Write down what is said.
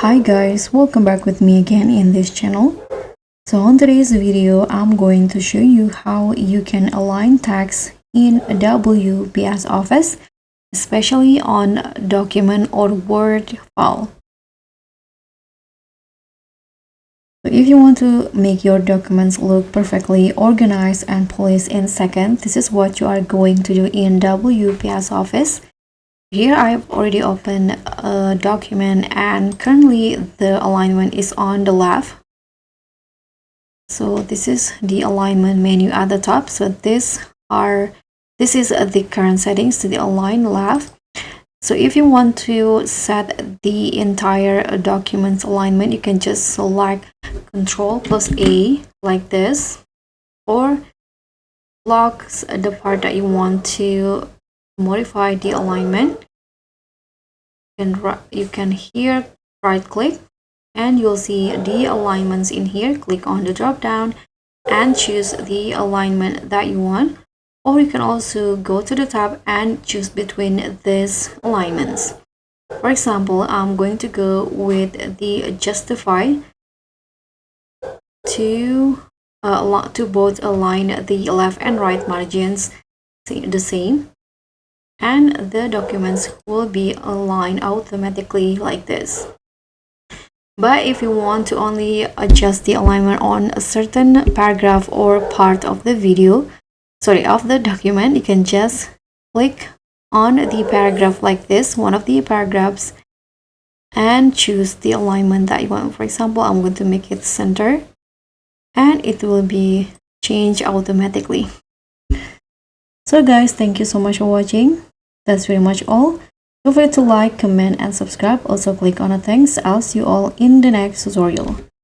Hi guys, welcome back with me again in this channel. So on today's video, I'm going to show you how you can align text in WPS Office, especially on document or Word file. So if you want to make your documents look perfectly organized and polished in seconds, this is what you are going to do in WPS Office. Here I've already opened a document and currently the alignment is on the left. So this is the alignment menu at the top. So this is the current settings to the align left. So if you want to set the entire document's alignment, you can just select Ctrl plus A like this, or lock the part that you want to modify the alignment. You can here right click and you'll see the alignments in here. Click on the drop down and choose the alignment that you want, or you can also go to the tab and choose between these alignments. For example, I'm going to go with the justify to both align the left and right margins the same, and the documents will be aligned automatically like this. But if you want to only adjust the alignment on a certain paragraph or part of the of the document, you can just click on the paragraph like this, one of the paragraphs, and choose the alignment that you want. For example, I'm going to make it center and it will be changed automatically. So guys, thank you so much for watching. That's pretty much all. Don't forget to like, comment, and subscribe. Also click on the thanks. I'll see you all in the next tutorial.